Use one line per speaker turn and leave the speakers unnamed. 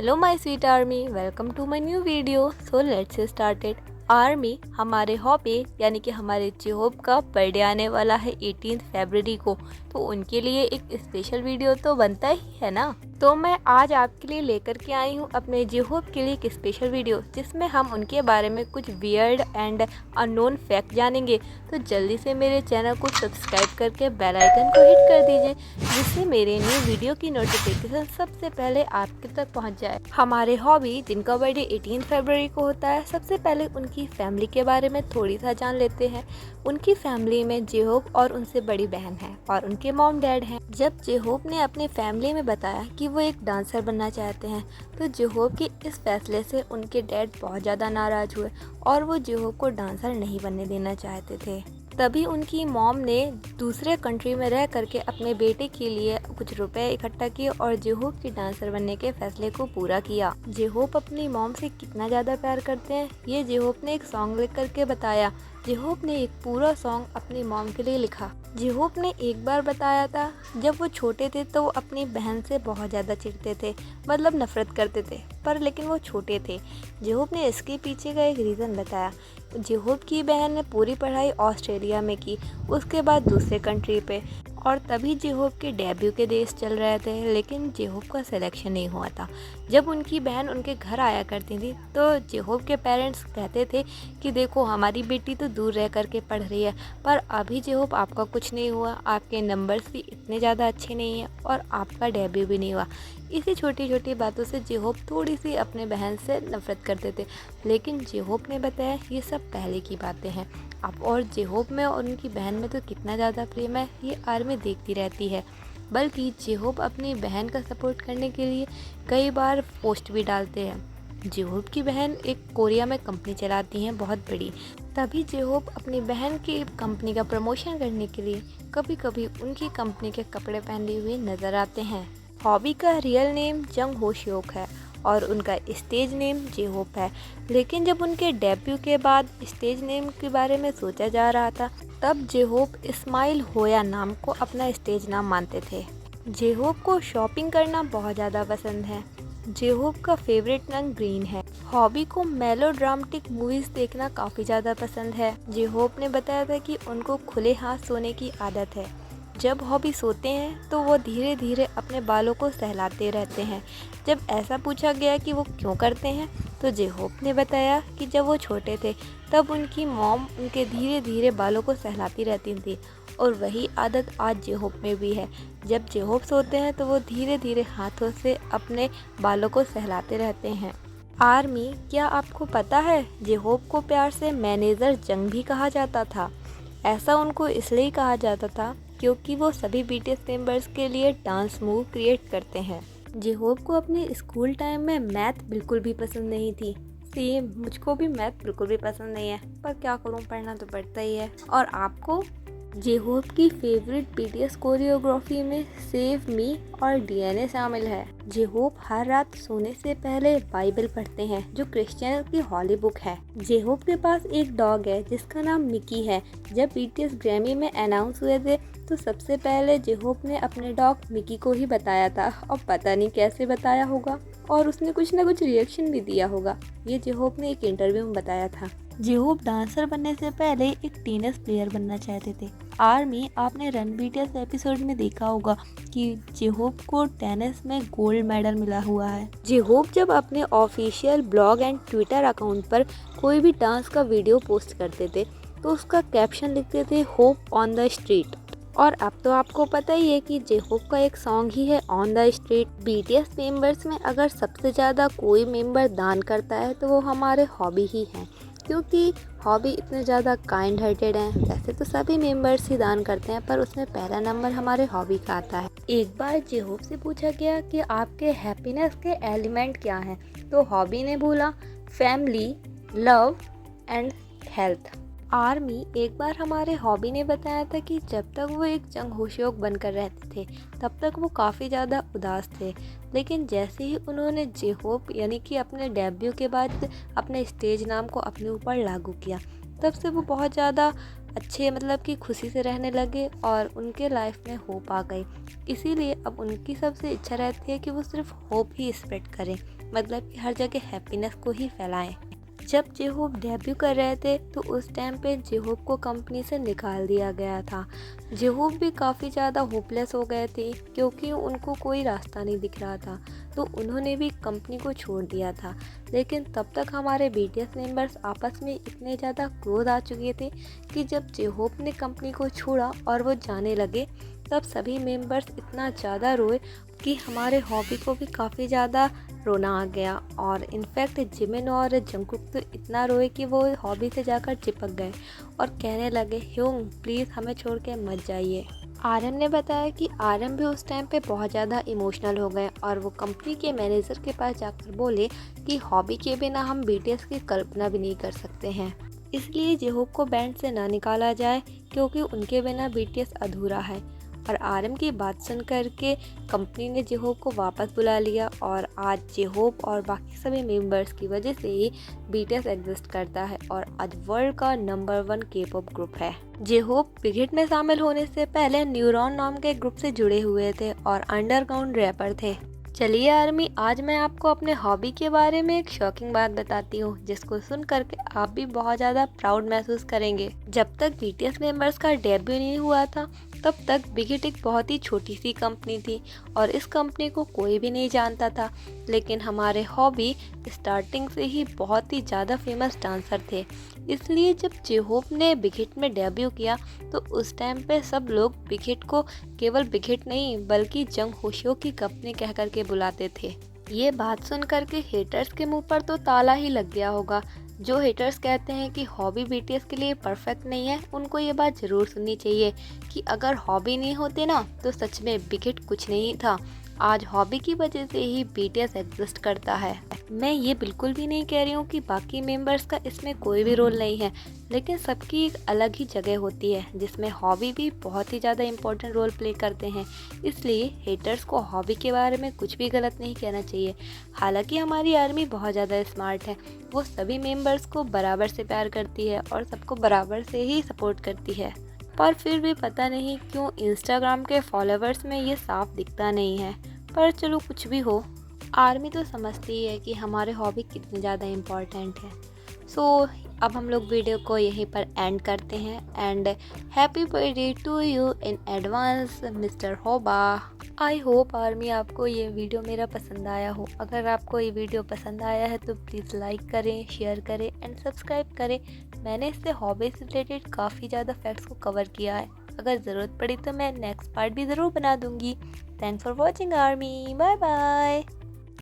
Hello my sweet army, welcome to my new video. So let's start it. Army हमारे hobby यानी कि हमारे जेहोब का बर्थडे आने वाला है 18 फरवरी को, तो उनके लिए एक स्पेशल वीडियो तो बनता ही है ना। तो मैं आज आपके लिए लेकर के आई हूँ अपने जेहोब के लिए एक स्पेशल वीडियो जिसमें हम उनके बारे में कुछ वियर्ड एंड अननोन फैक्ट जानेंगे। तो जल्दी से मेरे चैनल को सब्सक्राइब करके बेल आइकन को हिट कर दीजिए जिससे मेरे न्यू वीडियो की नोटिफिकेशन सबसे पहले आपके तक पहुँच जाए। हमारे हॉबी जिनका बर्थडे 18 फरवरी को होता है, सबसे पहले उनकी फैमिली के बारे में थोड़ी सा जान लेते हैं। उनकी फैमिली में जेहोब और उनसे बड़ी बहन है और उनके मॉम डैड हैं। जब जेहोब ने अपने फैमिली में बताया कि वो एक डांसर बनना चाहते हैं, तो जेहोब के इस फैसले से उनके डैड बहुत ज़्यादा नाराज़ हुए और वो जेहोब को डांसर नहीं बनने देना चाहते थे। तभी उनकी मॉम ने दूसरे कंट्री में रह करके अपने बेटे के लिए कुछ रुपए इकट्ठा किए और जेहोब की डांसर बनने के फैसले को पूरा किया। जेहोब अपनी मॉम से कितना ज़्यादा प्यार करते हैं ये जेहोब ने एक सॉन्ग लिख करके बताया। जेहोब ने एक पूरा सॉन्ग अपनी मॉम के लिए लिखा। जेहोब ने एक बार बताया था जब वो छोटे थे तो वो अपनी बहन से बहुत ज़्यादा चिढ़ते थे, मतलब नफरत करते थे, पर लेकिन वो छोटे थे। जेहोब ने इसके पीछे का एक रीज़न बताया। जेहोब की बहन ने पूरी पढ़ाई ऑस्ट्रेलिया में की, उसके बाद दूसरे कंट्री पे, और तभी जेहोब के डेब्यू के देश चल रहे थे, लेकिन जेहोब का सिलेक्शन नहीं हुआ था। जब उनकी बहन उनके घर आया करती थी तो जेहोब के पेरेंट्स कहते थे कि देखो हमारी बेटी तो दूर रह करके पढ़ रही है, पर अभी जेहोब आपका कुछ नहीं हुआ, आपके नंबर्स भी इतने ज़्यादा अच्छे नहीं हैं और आपका डेब्यू भी नहीं हुआ। इसी छोटी छोटी बातों से जेहोब थोड़ी सी अपने बहन से नफरत करते थे, लेकिन जेहोब ने बताया ये सब पहले की बातें हैं। अब और जेहोब में और उनकी बहन में तो कितना ज़्यादा प्रेम है ये आर्मी देखती रहती है। बल्कि जेहोब अपनी बहन का सपोर्ट करने के लिए कई बार पोस्ट भी डालते हैं। जेहोब की बहन एक कोरिया में कंपनी चलाती हैं बहुत बड़ी, तभी जेहोब अपनी बहन की कंपनी का प्रमोशन करने के लिए कभी कभी उनकी कंपनी के कपड़े पहने हुए नज़र आते हैं। हॉबी का रियल नेम जंग हो श्योक है और उनका स्टेज नेम जेहोब है, लेकिन जब उनके डेब्यू के बाद स्टेज नेम के बारे में सोचा जा रहा था तब जेहोब इस्माइल होया नाम को अपना स्टेज नाम मानते थे। जेहोब को शॉपिंग करना बहुत ज़्यादा पसंद है। जेहोब का फेवरेट रंग ग्रीन है। हॉबी को मेलोड्रामेटिक मूवीज़ देखना काफ़ी ज़्यादा पसंद है। जेहोब ने बताया था कि उनको खुले हाथ सोने की आदत है। जब हॉबी सोते हैं तो वो धीरे धीरे अपने बालों को सहलाते रहते हैं। जब ऐसा पूछा गया कि वो क्यों करते हैं तो जेहोब ने बताया कि जब वो छोटे थे तब उनकी मॉम उनके धीरे धीरे बालों को सहलाती रहती थी और वही आदत आज जेहोब में भी है। जब जेहोब सोते हैं तो वो धीरे धीरे हाथों से अपने बालों को सहलाते रहते हैं। आर्मी, क्या आपको पता है जेहोब को प्यार से मैनेजर जंग भी कहा जाता था। ऐसा उनको इसलिए कहा जाता था क्योंकि वो सभी बीटीएस मेंबर्स के लिए डांस मूव क्रिएट करते हैं। जेहोब को अपने स्कूल टाइम में मैथ बिल्कुल भी पसंद नहीं थी। सेम, मुझको भी मैथ बिल्कुल भी पसंद नहीं है, पर क्या करूँ, पढ़ना तो पड़ता ही है। और आपको? जेहोब की फेवरेट बीटीएस कोरियोग्राफी में सेव मी और डीएनए शामिल है। जेहोब हर रात सोने से पहले बाइबल पढ़ते हैं जो क्रिश्चियन की हॉली बुक है। जेहोब के पास एक डॉग है जिसका नाम मिकी है। जब बीटीएस ग्रैमी में अनाउंस हुए थे तो सबसे पहले जेहोब ने अपने डॉग मिकी को ही बताया था और पता नहीं कैसे बताया होगा और उसने कुछ ना कुछ रिएक्शन भी दिया होगा। ये जेहोब ने एक इंटरव्यू में बताया था। जेहोब डांसर बनने से पहले एक टेनिस प्लेयर बनना चाहते थे। आर्मी, आपने रन बीटीएस एपिसोड में देखा होगा कि जेहोब को टेनिस में गोल्ड मेडल मिला हुआ है। जेहोब जब अपने official blog and Twitter account पर कोई भी डांस का वीडियो पोस्ट करते थे तो उसका कैप्शन लिखते थे होप ऑन द स्ट्रीट। और अब तो आपको पता ही है कि जेहोब का एक सॉन्ग ही है on the street. BTS members में अगर सबसे ज़्यादा कोई मेंबर दान करता है तो वो हमारे हॉबी ही हैं, क्योंकि हॉबी इतने ज़्यादा काइंड हार्टेड हैं। वैसे तो सभी मेंबर्स ही दान करते हैं पर उसमें पहला नंबर हमारे हॉबी का आता है। एक बार जेहोब से पूछा गया कि आपके हैप्पीनेस के एलिमेंट क्या हैं, तो हॉबी ने बोला family, love and health. Army, एक बार हमारे हॉबी ने बताया था कि जब तक वो एक जंग होशियोक बनकर रहते थे तब तक वो काफ़ी ज़्यादा उदास थे, लेकिन जैसे ही उन्होंने जेहोब यानी कि अपने डेब्यू के बाद अपने स्टेज नाम को अपने ऊपर लागू किया तब से वो बहुत ज़्यादा अच्छे, मतलब कि खुशी से रहने लगे और उनके लाइफ में होप आ गई। इसीलिए अब उनकी सबसे इच्छा रहती है कि वो सिर्फ होप ही स्प्रेड करें। मतलब कि हर जगह हैप्पीनेस को ही फैलाएं। जब जे-होप डेब्यू कर रहे थे तो उस टाइम पे जे-होप को कंपनी से निकाल दिया गया था। जे-होप भी काफ़ी ज़्यादा होपलेस हो गए थे क्योंकि उनको कोई रास्ता नहीं दिख रहा था, तो उन्होंने भी कंपनी को छोड़ दिया था। लेकिन तब तक हमारे बीटीएस मेंबर्स आपस में इतने ज़्यादा क्लोज आ चुके थे कि जब जे-होप ने कंपनी को छोड़ा और वो जाने लगे, तब सभी मेंबर्स इतना ज़्यादा रोए कि हमारे हॉबी को भी काफ़ी ज़्यादा रोना आ गया। और इनफैक्ट जिमिन और जंगकुक तो इतना रोए कि वो हॉबी से जाकर चिपक गए और कहने लगे, ह्योंग प्लीज़ हमें छोड़ के मत जाइए। आरएम ने बताया कि आरएम भी उस टाइम पे बहुत ज़्यादा इमोशनल हो गए और वो कंपनी के मैनेजर के पास जाकर बोले कि हॉबी के बिना हम बीटीएस की कल्पना भी नहीं कर सकते हैं, इसलिए जे-होप को बैंड से ना निकाला जाए क्योंकि उनके बिना बीटीएस अधूरा है। और आरएम की बात सुन कर के कंपनी ने जे-होप को वापस बुला लिया और आज जे-होप और बाकी सभी मेंबर्स की वजह से ही बीटीएस एग्जिस्ट करता है और आज वर्ल्ड का नंबर 1 के-पॉप ग्रुप है। जे-होप बिग हिट में शामिल होने से पहले न्यूरॉन नाम के ग्रुप से जुड़े हुए थे और अंडरग्राउंड रैपर थे। चलिए आर्मी, आज मैं आपको अपने हॉबी के बारे में एक शॉकिंग बात बताती हूँ जिसको सुन करके आप भी बहुत ज़्यादा प्राउड महसूस करेंगे। जब तक बीटीएस मेंबर्स का डेब्यू नहीं हुआ था तब तक बिग हिट एक बहुत ही छोटी सी कंपनी थी और इस कंपनी को कोई भी नहीं जानता था। लेकिन हमारे हॉबी स्टार्टिंग से ही बहुत ही ज़्यादा फेमस डांसर थे, इसलिए जब जे-होप ने बिग हिट में डेब्यू किया तो उस टाइम पे सब लोग बिग हिट को केवल बिग हिट नहीं बल्कि जंग होशियों की कंपनी कह करके बुलाते थे। ये बात सुन करके हेटर्स के मुंह पर तो ताला ही लग गया होगा। जो हेटर्स कहते हैं कि हॉबी बीटीएस के लिए परफेक्ट नहीं है, उनको ये बात ज़रूर सुननी चाहिए कि अगर हॉबी नहीं होते ना तो सच में बिग हिट कुछ नहीं था। आज हॉबी की वजह से ही बीटीएस एग्जिस्ट करता है। मैं ये बिल्कुल भी नहीं कह रही हूँ कि बाकी मेंबर्स का इसमें कोई भी रोल नहीं है, लेकिन सबकी एक अलग ही जगह होती है जिसमें हॉबी भी बहुत ही ज़्यादा इम्पोर्टेंट रोल प्ले करते हैं। इसलिए हेटर्स को हॉबी के बारे में कुछ भी गलत नहीं कहना चाहिए। हालांकि हमारी आर्मी बहुत ज़्यादा स्मार्ट है, वो सभी मेंबर्स को बराबर से प्यार करती है और सबको बराबर से ही सपोर्ट करती है, पर फिर भी पता नहीं क्यों इंस्टाग्राम के फॉलोअर्स में ये साफ दिखता नहीं है। पर चलो कुछ भी हो, आर्मी तो समझती ही है कि हमारे हॉबी कितने ज़्यादा इम्पॉर्टेंट है। सो अब हम लोग वीडियो को यहीं पर एंड करते हैं and happy birthday to you in advance mister होबा। आई होप आर्मी आपको ये वीडियो मेरा पसंद आया हो। अगर आपको ये वीडियो पसंद आया है तो प्लीज़ लाइक करें, शेयर करें एंड सब्सक्राइब करें। मैंने इससे हॉबी से रिलेटेड काफ़ी ज़्यादा फैक्ट्स को कवर किया है, अगर ज़रूरत पड़ी तो मैं नेक्स्ट पार्ट भी ज़रूर बना दूँगी। Thanks for watching army, bye bye.